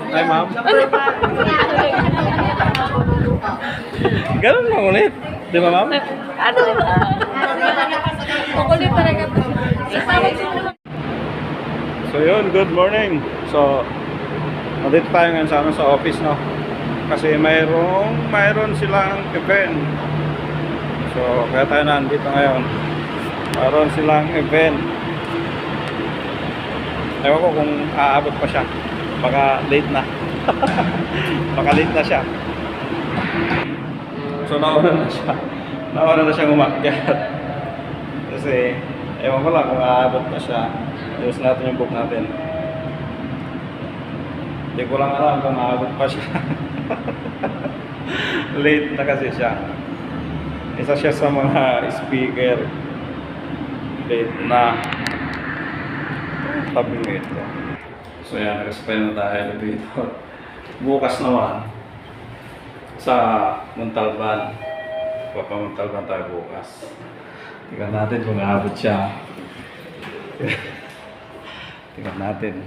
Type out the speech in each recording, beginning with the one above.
Hi, ma'am. Ganun lang ulit. Di ba, ma'am? Ano ba? Kukulit pa rin ka. So yun, good morning. So, nandito tayo ngayon sa office, no? Kasi mayroon silang event. So, kaya tayo nandito ngayon. Mayroon silang event. Ewan ko kung aabot pa siya. Baka late na. Baka late na siya. So, nauna na siya. Nauna na siyang umakyat. Kasi, ewan ko lang kung aabot pa siya. Ayos natin yung book natin. Hindi ko lang alam kung aabot pa siya. Late na kasi siya. Isa siya sa mga speaker. Late na. Tabi mo ito. So yan, nag-spend na tayo dito. Bukas naman sa Montalban. Papamontalban tayo bukas. Tingnan natin kung aabot siya. Tingnan natin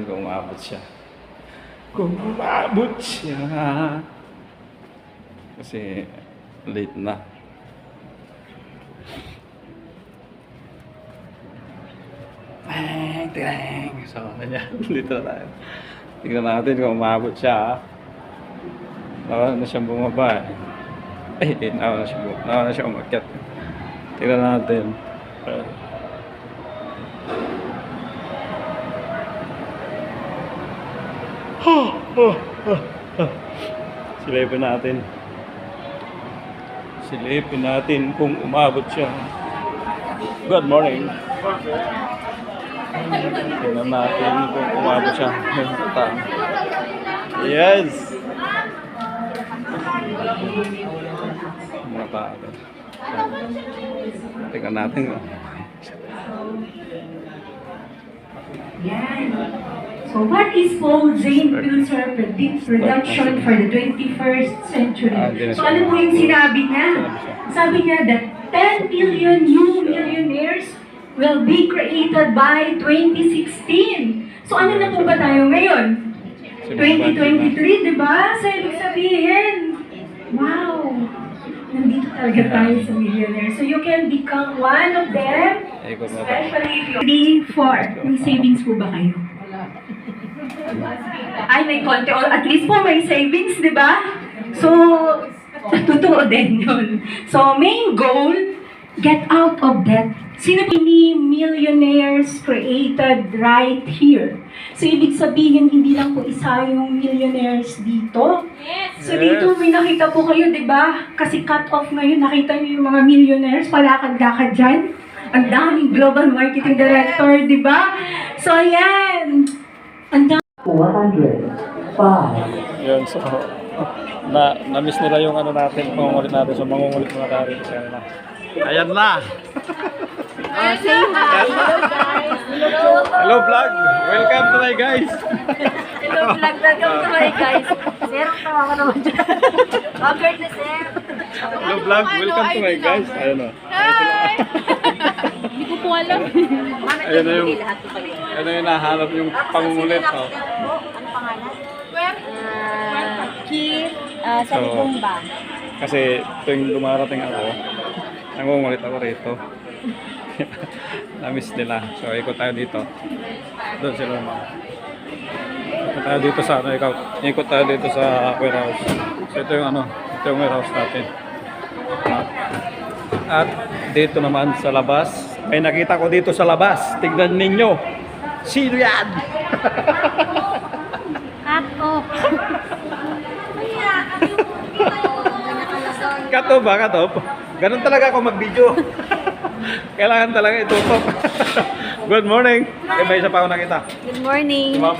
kung umabot siya. Kung umabot siya. Kasi late na. Tingnan. So, kanya. Dito na tayo. Tingnan natin kung umabot siya. Nawa na siyang bumaba. Nawa na siya umakyat. Tingnan natin. Silipin natin kung umabot siya. Good morning. Tingnan natin kung umabot siya. Yes. Tingnan natin. Yan. So what is Paul Zane Pilzer production for the 21st century? So ano po yung sinabi niya? Sabi niya that 10 billion new millionaires will be created by 2016. So ano na po ba tayo ngayon? 2023, di ba? So ibig sabihin, wow! Nandito talaga tayo sa millionaires. So you can become one of them, especially if you're 4. May savings po ba kayo? Ay, may konti. Or at least po may savings, di ba? So, totoo din yun. So, main goal, get out of debt. Sino ni millionaires created right here? So, ibig sabihin, hindi lang po isa yung millionaires dito. So, dito may nakita po kayo, di ba? Kasi cut-off ngayon, nakita niyo yung mga millionaires, palakad-lakad dyan. Ang daming global marketing director, di ba? So, ayan. Ang daming 405. Yun, so na-miss nila yung ano natin, pangungulit natin. So mangungulit muna tayo dito sa kanila. Ayan na! Say hi. Hello guys. Hello vlog! Welcome to my guys! Hello vlog. Welcome to my guys. Sir, tawa ko naman dyan. Robert na sir. Hello vlog! Welcome to my guys! Ayan o. Hi! Hindi ko po alam. Ayan na yung nahanap yung pangungulit. Oh. Ano pangalan? Kim sa Libumba. Kasi tuwing dumarating ako, nangungulit ako rito. Na-miss nila. So ikot tayo dito. Doon sila naman. Ikot tayo dito sa ikot tayo dito sa warehouse. So ito yung ito yung warehouse natin. At dito naman sa labas, may nakita ko dito sa labas. Tignan ninyo. Sino yan? Kato. Kato ba? Kato? Ganun talaga ako mag-video. Kailangan talaga itutok. Good morning. May isa pa ako nakita. Good morning. Ma'am.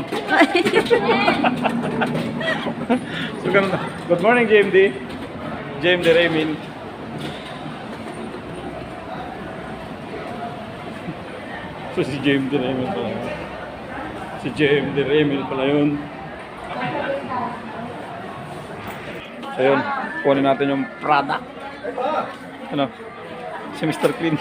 So, ganun. Good morning, JMD. JMD Raymond. So, si JMD Raymond pala. Si JMD Raymond pala yun. So, yun. Kunin natin yung product. Ano? Si Mr. Clean.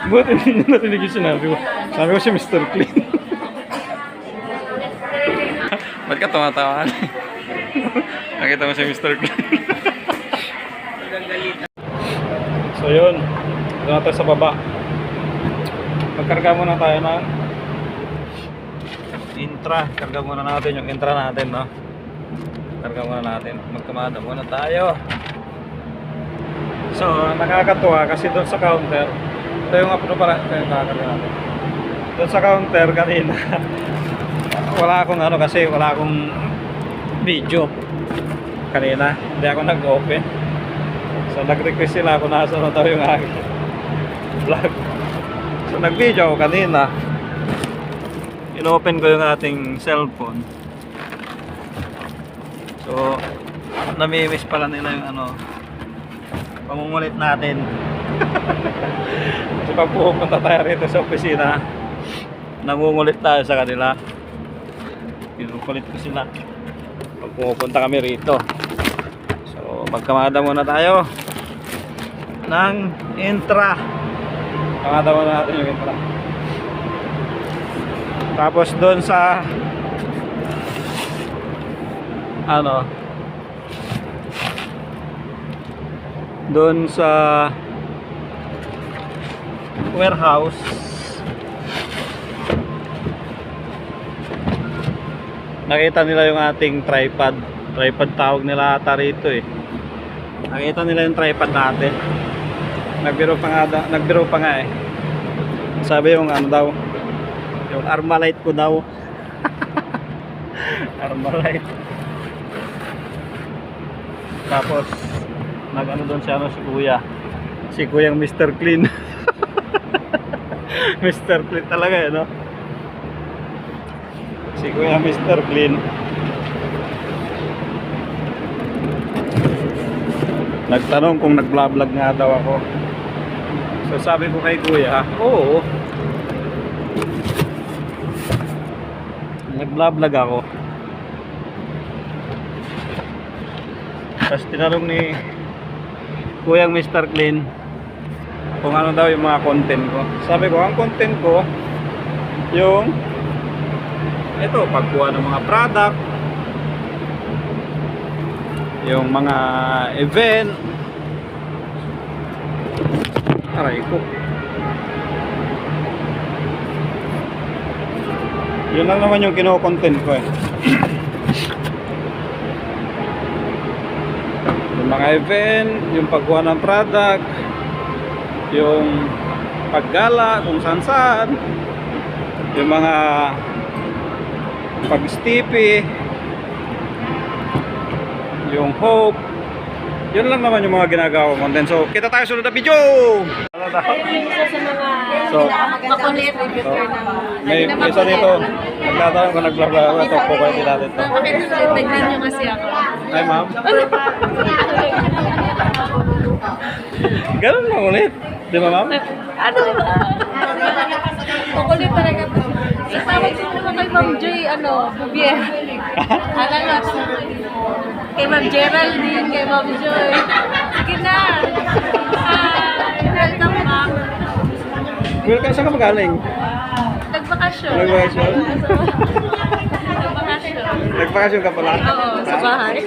Buti hindi nyo narinig yung sinabi ko. Sabi ko si Mr. Clean. Ba't ka tumatawa? Nakita mo si Mr. Clean. So yun. Doon natin sa baba. Magkarga muna tayo ng intra. Karga muna natin yung intra natin, no? Karga muna natin. Magkamada muna tayo. So, nakakatuwa kasi doon sa counter, ito yung apno pala, ito yung kakarga natin. Doon sa counter kanina, wala akong ano kasi wala akong video kanina. Hindi ako nag-open. So, nag-request sila kung nasa na daw yung aking vlog. So, nag-video ako kanina. In-open ko yung ating cellphone. So, nami-miss pala nila yung ano, pamumulit natin. Kasi pag pupunta tayo rito sa opisina, nangungulit tayo sa kanila. Pinukulit ko sila pag pumupunta kami rito. So, magkamada muna tayo ng intra. Kamada muna natin yung intra. Tapos doon sa ano, doon sa warehouse nakita nila yung ating tripod tawag nila ata rito eh. Nakita nila yung tripod natin, nagbiro pa nga eh. Sabi yung ano daw, yung Armalite ko daw. Armalite. Tapos nag-ano doon siya, si Kuyang Mr. Clean. Mr. Clean talaga eh, no? Si Kuyang Mr. Clean nagtanong kung nag-vlog nga daw ako. So sabi ko kay Kuya, oo, nag-vlog ako. Tapos tinanong ni Kuyang Mr. Clean kung ano daw yung mga content ko. Sabi ko, ang content ko yung ito, pagkuha ng mga product, yung mga event. Aray ko, yun lang naman yung kino-content ko eh. Yung mga event, yung pagkuha ng product, yung paggala kung saan-saan, yung mga pag-stippy, yung hope. Yun lang naman yung mga ginagawa ko content. So, kita tayo sunod na video! So, Makulit. may isa dito. Nagtatanong ko nag-vlog ako. Ito po kayo natin ito. Nag-green nyo kasi ako. Hi, ma'am. Ganun lang ulit. Di ba, ma'am? Ano? Makulit talaga po. Isawag ko naman kay Ma'am Joy, Bubier. Alam nga ito. Kay Ma'am Geraldine, kay Ma'am Joy. Sige na. Welcome, ma'am. Welcome, saan ka magaling? Nagbakasyon. Nagbakasyon? Nagbakasyon. Nagbakasyon ka pala? Oo, sa bahay.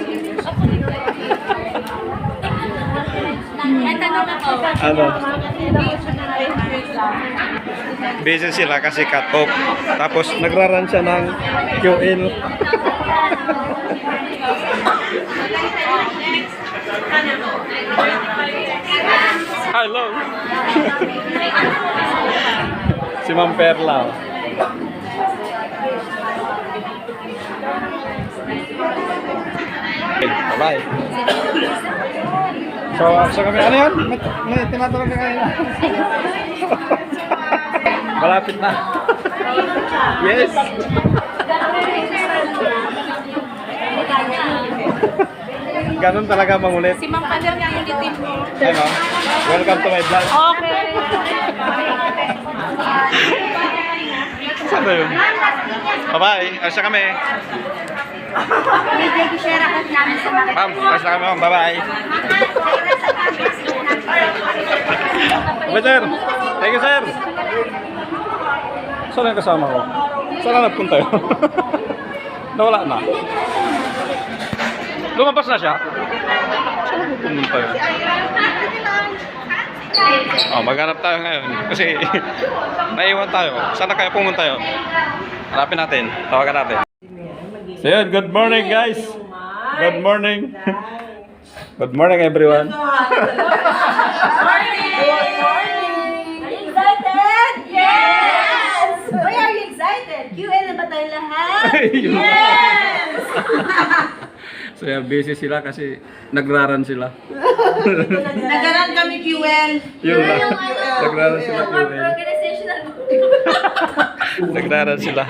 Ay, tanong ako. Ano? Busy sila kasi cut off. Tapos nagraran siya ng QL. Hello. Si Ma'am Perla. Okay, bye-bye. So kami, ano yan? May tinatanong ka kanina. Malapit na. Yes. Ganun talaga mangulit. Si Ma'am Pader nga yung itim mo. Hey ma'am, welcome to my vlog. Okay. Saan ba yun? Bye-bye. Asa kami. Ma'am, asa kami ma'am. Bye-bye. Bye, sir. Thank you, sir. Saan ang kasama ko? Saan na nagpunta yun? Nawala na. Lumabas na siya. Saan pupunta yun? Oh, maghanap tayo ngayon. Kasi naiwan tayo. Saan na kaya pumunta yun? Hanapin natin. Tawagan natin. So yun, good morning guys. Good morning. Good morning everyone. Are you excited? Yes! Why are you excited? QL na ba tayo lahat? Yes! So yeah, busy sila kasi nagraran sila. Nagaran kami QL. Yun lang. Nagraran sila. Organizational Nagraran sila.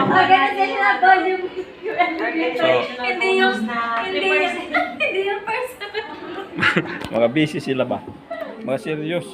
Organizational volume QL. So, Hindi yung person. mga busy sila ba? Mga serious.